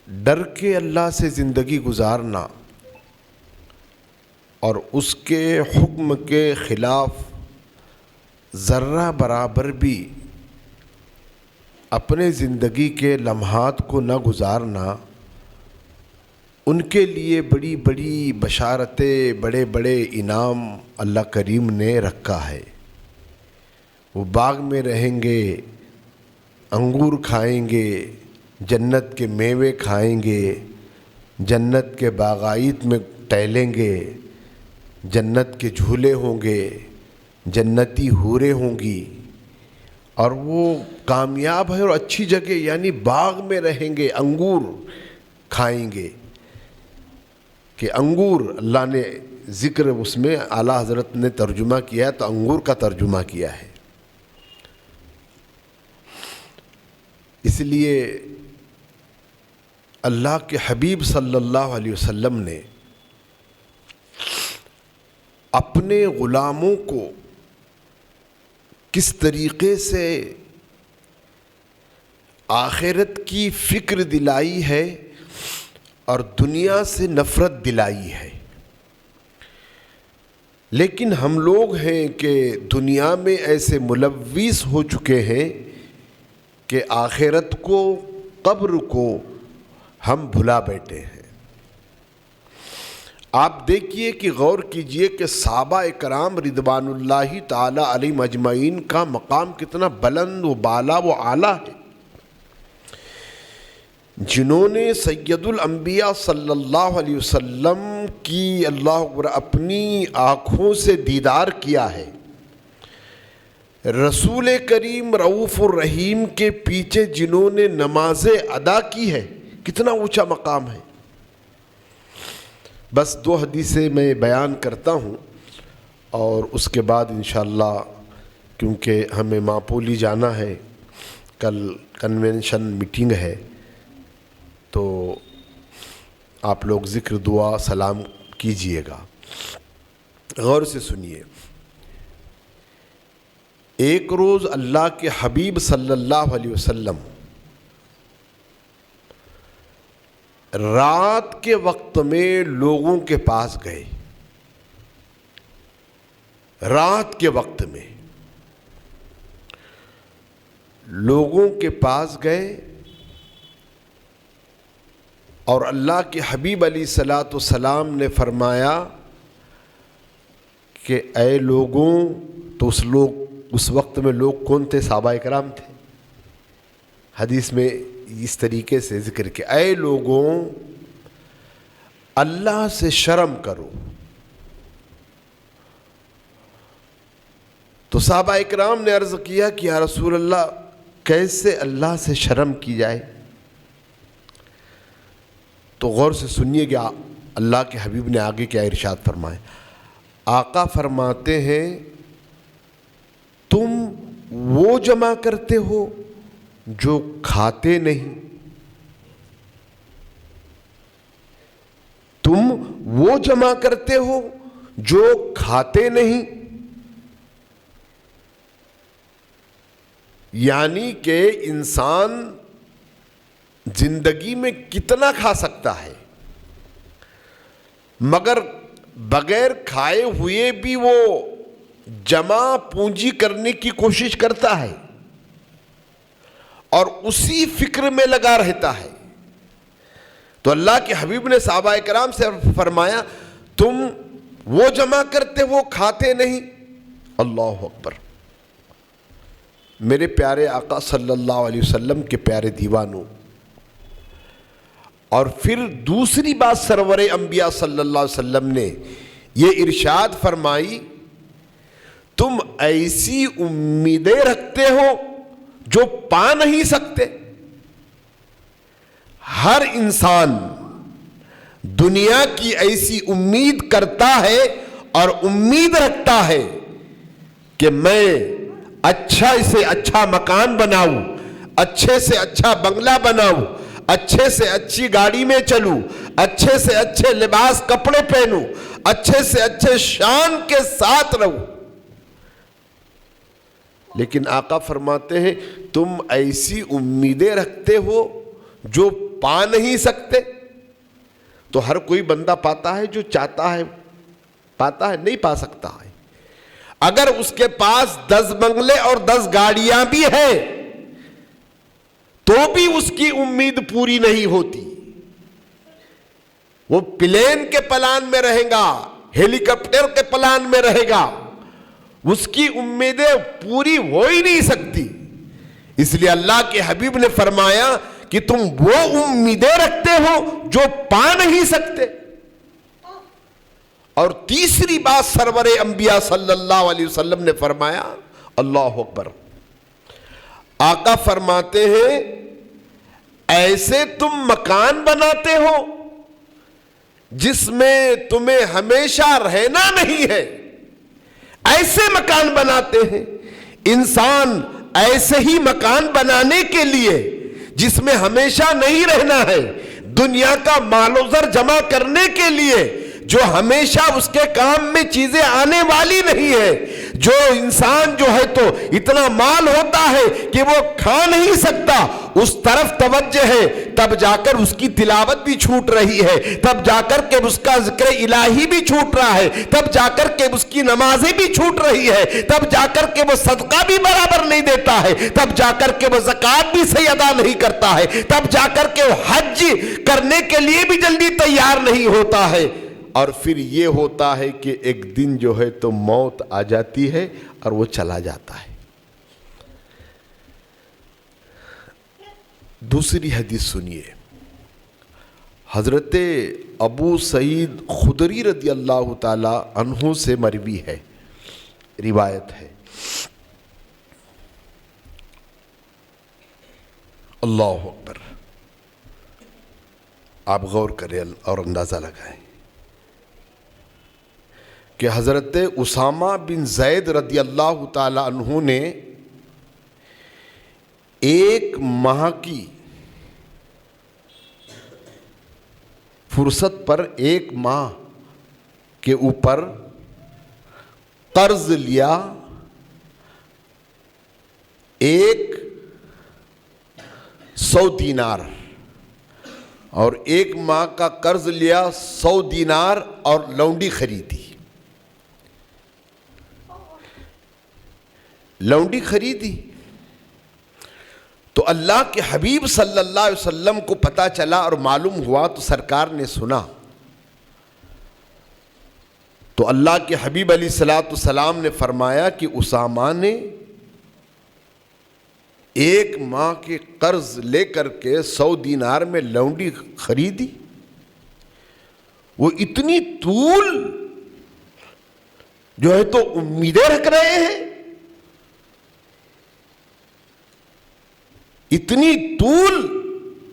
ڈر کے اللہ سے زندگی گزارنا اور اس کے حکم کے خلاف ذرہ برابر بھی اپنے زندگی کے لمحات کو نہ گزارنا، ان کے لیے بڑی بڑی بشارتیں، بڑے بڑے انعام اللہ کریم نے رکھا ہے۔ وہ باغ میں رہیں گے، انگور کھائیں گے، جنت کے میوے کھائیں گے، جنت کے باغائت میں ٹہلیں گے، جنت کے جھولے ہوں گے، جنتی حوریں ہوں گی، اور وہ کامیاب ہے اور اچھی جگہ، یعنی باغ میں رہیں گے، انگور کھائیں گے۔ کہ انگور اللہ نے ذکر اس میں اعلیٰ حضرت نے ترجمہ کیا ہے تو انگور کا ترجمہ کیا ہے۔ اس لیے اللہ کے حبیب صلی اللہ علیہ وسلم نے اپنے غلاموں کو کس طریقے سے آخرت کی فکر دلائی ہے اور دنیا سے نفرت دلائی ہے۔ لیکن ہم لوگ ہیں کہ دنیا میں ایسے ملوث ہو چکے ہیں کہ آخرت کو، قبر کو ہم بھلا بیٹھے ہیں۔ آپ دیکھیے کہ غور کیجئے کہ صحابہ کرام رضوان اللہ تعالی علیہم اجمعین کا مقام کتنا بلند و بالا و اعلیٰ ہے، جنہوں نے سید الانبیاء صلی اللہ علیہ وسلم کی اللہ اکبر اپنی آنکھوں سے دیدار کیا ہے، رسول کریم رؤوف الرحیم کے پیچھے جنہوں نے نمازیں ادا کی ہے، کتنا اونچا مقام ہے۔ بس 2 حدیثیں میں بیان کرتا ہوں اور اس کے بعد انشاءاللہ، کیونکہ ہمیں ماپولی جانا ہے، کل کنونشن میٹنگ ہے، تو آپ لوگ ذکر، دعا، سلام کیجئے گا۔ غور سے سنیے۔ ایک روز اللہ کے حبیب صلی اللہ علیہ وسلم رات کے وقت میں لوگوں کے پاس گئے، رات کے وقت میں لوگوں کے پاس گئے اور اللہ کے حبیب علیہ الصلاۃ والسلام نے فرمایا کہ اے لوگوں، تو اس وقت میں لوگ کون تھے؟ صحابہ کرام تھے۔ حدیث میں اس طریقے سے ذکر کہ اے لوگوں، اللہ سے شرم کرو۔ تو صحابہ کرام نے عرض کیا کہ یا رسول اللہ، کیسے اللہ سے شرم کی جائے؟ تو غور سے سنیے گا اللہ کے حبیب نے آگے کیا ارشاد فرمائے۔ آقا فرماتے ہیں، تم وہ جمع کرتے ہو جو کھاتے نہیں، تم وہ جمع کرتے ہو جو کھاتے نہیں، یعنی کہ انسان زندگی میں کتنا کھا سکتا ہے، مگر بغیر کھائے ہوئے بھی وہ جمع پونجی کرنے کی کوشش کرتا ہے اور اسی فکر میں لگا رہتا ہے۔ تو اللہ کے حبیب نے صحابہ کرام سے فرمایا، تم وہ جمع کرتے ہو کھاتے نہیں۔ اللہ اکبر۔ میرے پیارے آقا صلی اللہ علیہ وسلم کے پیارے دیوانوں، اور پھر دوسری بات سرور انبیاء صلی اللہ علیہ وسلم نے یہ ارشاد فرمائی، تم ایسی امیدیں رکھتے ہو جو پا نہیں سکتے۔ ہر انسان دنیا کی ایسی امید کرتا ہے اور امید رکھتا ہے کہ میں اچھا سے اچھا مکان بناؤں، اچھے سے اچھا بنگلہ بناؤں، اچھے سے اچھی گاڑی میں چلوں، اچھے سے اچھے لباس کپڑے پہنوں، اچھے سے اچھے شان کے ساتھ رہوں۔ لیکن آقا فرماتے ہیں، تم ایسی امیدیں رکھتے ہو جو پا نہیں سکتے. تو ہر کوئی بندہ پاتا ہے جو چاہتا ہے پاتا ہے؟ نہیں پا سکتا ہے. اگر اس کے پاس 10 بنگلے اور 10 گاڑیاں بھی ہیں تو بھی اس کی امید پوری نہیں ہوتی. وہ پلین کے پلان میں رہے گا, ہیلی کاپٹر کے پلان میں رہے گا, اس کی امیدیں پوری ہو ہی نہیں سکتی. اس لیے اللہ کے حبیب نے فرمایا کہ تم وہ امیدیں رکھتے ہو جو پا نہیں سکتے. اور تیسری بات سرور انبیاء صلی اللہ علیہ وسلم نے فرمایا, اللہ اکبر, آقا فرماتے ہیں ایسے تم مکان بناتے ہو جس میں تمہیں ہمیشہ رہنا نہیں ہے, ایسے مکان بناتے ہیں. انسان ایسے ہی مکان بنانے کے لیے جس میں ہمیشہ نہیں رہنا ہے, دنیا کا مال و زر جمع کرنے کے لیے جو ہمیشہ اس کے کام میں چیزیں آنے والی نہیں ہے. جو انسان جو ہے تو اتنا مال ہوتا ہے کہ وہ کھا نہیں سکتا, اس طرف توجہ ہے, تب جا کر اس کی تلاوت بھی چھوٹ رہی ہے, تب جا کر کے اس کا ذکر الہی بھی چھوٹ رہا ہے, تب جا کر کے اس کی نمازیں بھی چھوٹ رہی ہے, تب جا کر کے وہ صدقہ بھی برابر نہیں دیتا ہے, تب جا کر کے وہ زکوٰۃ بھی صحیح ادا نہیں کرتا ہے, تب جا کر کے وہ حج کرنے کے لیے بھی جلدی تیار نہیں ہوتا ہے. اور پھر یہ ہوتا ہے کہ ایک دن جو ہے تو موت آ جاتی ہے اور وہ چلا جاتا ہے. دوسری حدیث سنیے, حضرت ابو سعید خدری رضی اللہ تعالی عنہ سے مروی ہے, روایت ہے. اللہ اکبر, آپ غور کریں اور اندازہ لگائیں کہ حضرت اسامہ بن زید رضی اللہ تعالی عنہ نے 1 ماہ کی فرصت پر 1 ماہ کے اوپر قرض لیا 100 دینار, اور 1 ماہ کا قرض لیا 100 دینار اور لونڈی خریدی. لونڈی خریدی تو اللہ کے حبیب صلی اللہ علیہ وسلم کو پتہ چلا اور معلوم ہوا تو سرکار نے سنا. تو اللہ کے حبیب علیہ الصلوۃ والسلام نے فرمایا کہ اسامہ نے 1 ماہ کے قرض لے کر کے 100 دینار میں لونڈی خریدی. وہ اتنی طول جو ہے تو امیدیں رکھ رہے ہیں, اتنی طول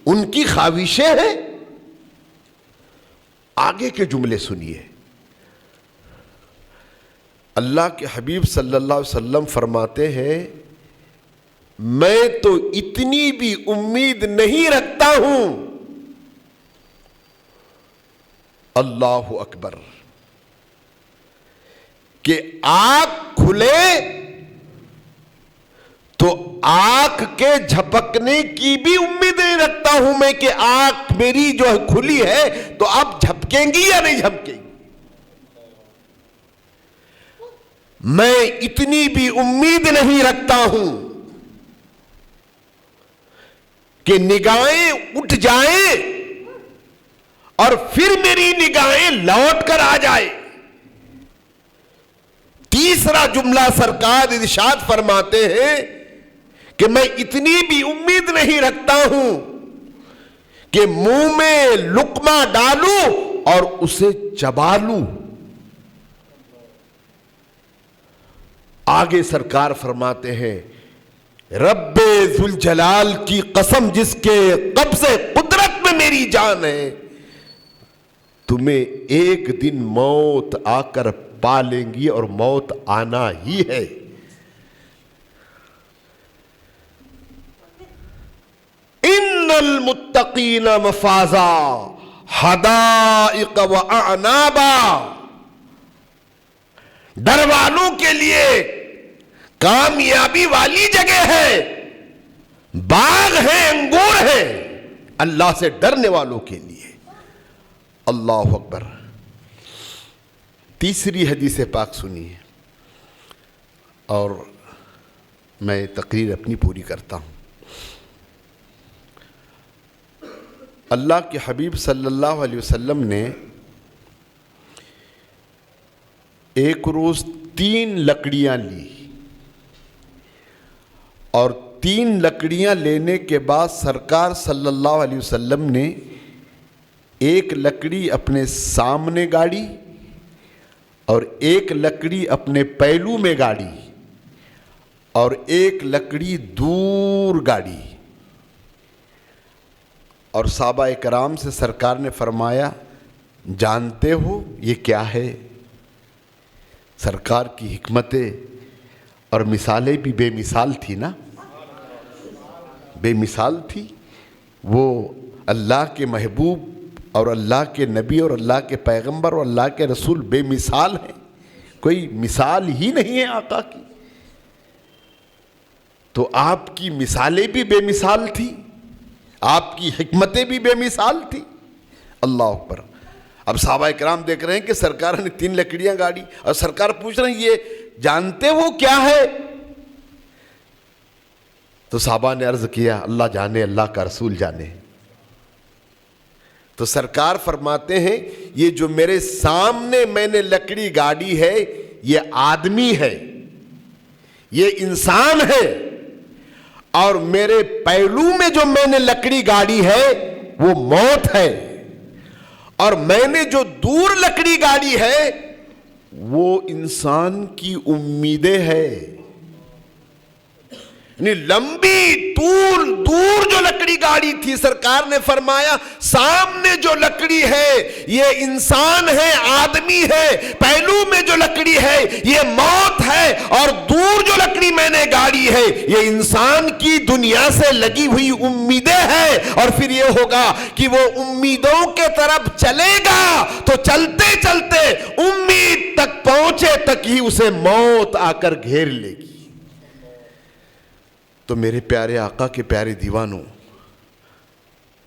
ان کی خواہشیں ہیں. آگے کے جملے سنیے, اللہ کے حبیب صلی اللہ علیہ وسلم فرماتے ہیں میں تو اتنی بھی امید نہیں رکھتا ہوں, اللہ اکبر, کہ آنکھ کھلے تو آنکھ کے جھپکنے کی بھی امید نہیں رکھتا ہوں میں کہ آنکھ میری جو کھلی ہے تو اب جھپکیں گی یا نہیں جھپکیں گی. میں اتنی بھی امید نہیں رکھتا ہوں کہ نگاہیں اٹھ جائیں اور پھر میری نگاہیں لوٹ کر آ جائے. تیسرا جملہ سرکار ارشاد فرماتے ہیں کہ میں اتنی بھی امید نہیں رکھتا ہوں کہ منہ میں لقمہ ڈالوں اور اسے چبا لوں. آگے سرکار فرماتے ہیں رب ذوالجلال کی قسم جس کے قبض قدرت میں میری جان ہے, تمہیں ایک دن موت آ کر پا لیں گی اور موت آنا ہی ہے. ان المتقین مفازا حدائق و اعنابا, ڈر والوں کے لیے کامیابی والی جگہ ہے, باغ ہے, انگور ہے, اللہ سے ڈرنے والوں کے لیے۔ اللہ اکبر۔ تیسری حدیث پاک سنیے اور میں تقریر اپنی پوری کرتا ہوں۔ اللہ کے حبیب صلی اللہ علیہ وسلم نے ایک روز 3 لکڑیاں لی اور 3 لکڑیاں لینے کے بعد سرکار صلی اللہ علیہ وسلم نے ایک لکڑی اپنے سامنے گاڑی اور ایک لکڑی اپنے پہلو میں گاڑی اور ایک لکڑی دور گاڑی، اور صحابہ کرام سے سرکار نے فرمایا جانتے ہو یہ کیا ہے؟ سرکار کی حکمتیں اور مثالیں بھی بے مثال تھی نا، بے مثال تھی۔ وہ اللہ کے محبوب اور اللہ کے نبی اور اللہ کے پیغمبر اور اللہ کے رسول بے مثال ہیں، کوئی مثال ہی نہیں ہے آقا کی، تو آپ کی مثالیں بھی بے مثال تھی، آپ کی حکمتیں بھی بے مثال تھی۔ اللہ اکبر۔ اب صحابہ کرام دیکھ رہے ہیں کہ سرکار نے 3 لکڑیاں گاڑی اور سرکار پوچھ رہے ہیں یہ جانتے وہ کیا ہے؟ تو صحابہ نے عرض کیا اللہ جانے، اللہ کا رسول جانے۔ تو سرکار فرماتے ہیں یہ جو میرے سامنے میں نے لکڑی گاڑی ہے یہ آدمی ہے، یہ انسان ہے، اور میرے پہلو میں جو میں نے لکڑی گاڑی ہے وہ موت ہے، اور میں نے جو دور لکڑی گاڑی ہے وہ انسان کی امیدیں ہے۔ یعنی لمبی دور جو لکڑی گاڑی تھی، سرکار نے فرمایا سامنے جو لکڑی ہے یہ انسان ہے، آدمی ہے، پہلو میں جو لکڑی ہے یہ موت ہے، اور دور جو لکڑی میں نے گاڑی ہے یہ انسان کی دنیا سے لگی ہوئی امیدیں ہیں، اور پھر یہ ہوگا کہ وہ امیدوں کے طرف چلے گا تو چلتے چلتے امید تک پہنچے تک ہی اسے موت آ کر گھیر لے گی۔ تو میرے پیارے آقا کے پیارے دیوانوں،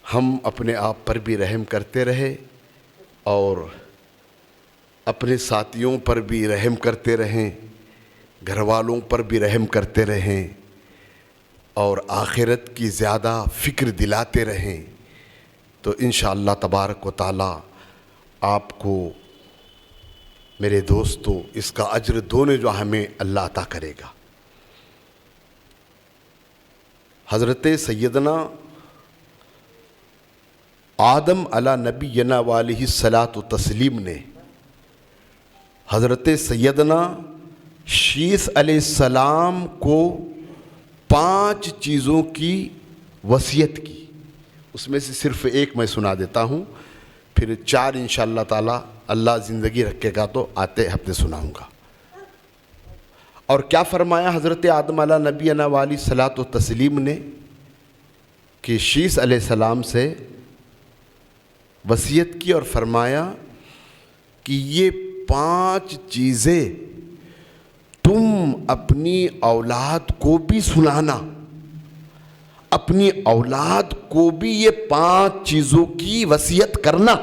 ہم اپنے آپ پر بھی رحم کرتے رہے اور اپنے ساتھیوں پر بھی رحم کرتے رہیں، گھر والوں پر بھی رحم کرتے رہیں، اور آخرت کی زیادہ فکر دلاتے رہیں، تو انشاءاللہ تبارک و تعالی آپ کو میرے دوستو اس کا اجر دونے جو ہمیں اللہ عطا کرے گا۔ حضرت سیدنا آدم علی نبینا علیہ الصلاۃ والتسلیم نے حضرت سیدنا شیث علیہ السلام کو 5 چیزوں کی وصیت کی، اس میں سے صرف ایک میں سنا دیتا ہوں، پھر 4 انشاءاللہ تعالی اللہ زندگی رکھے گا تو آتے ہفتے سناؤں گا۔ اور کیا فرمایا حضرت آدم علیہ نبینا علیہ الصلاۃ والتسلیم نے کہ شیث علیہ السلام سے وصیت کی اور فرمایا کہ یہ 5 چیزیں تم اپنی اولاد کو بھی سنانا، اپنی اولاد کو بھی یہ 5 چیزوں کی وصیت کرنا۔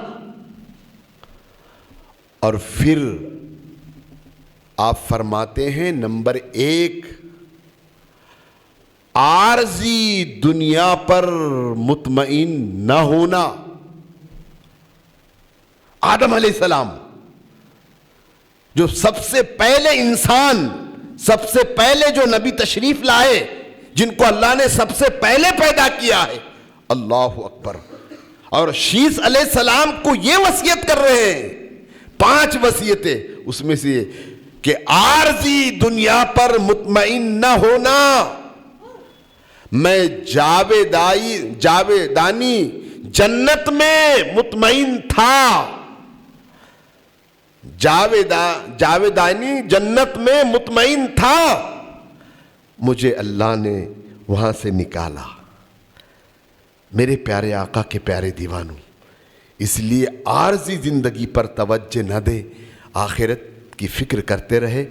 اور پھر آپ فرماتے ہیں نمبر 1، عارضی دنیا پر مطمئن نہ ہونا۔ آدم علیہ السلام جو سب سے پہلے انسان، سب سے پہلے جو نبی تشریف لائے، جن کو اللہ نے سب سے پہلے پیدا کیا ہے، اللہ اکبر، اور شیث علیہ السلام کو یہ وصیت کر رہے ہیں، 5 وصیتیں، اس میں سے کہ عارضی دنیا پر مطمئن نہ ہونا، میں جاویدانی جنت میں مطمئن تھا، جاویدانی جنت میں مطمئن تھا، مجھے اللہ نے وہاں سے نکالا۔ میرے پیارے آقا کے پیارے دیوانوں، اس لیے عارضی زندگی پر توجہ نہ دے، آخرت کی فکر کرتے رہے۔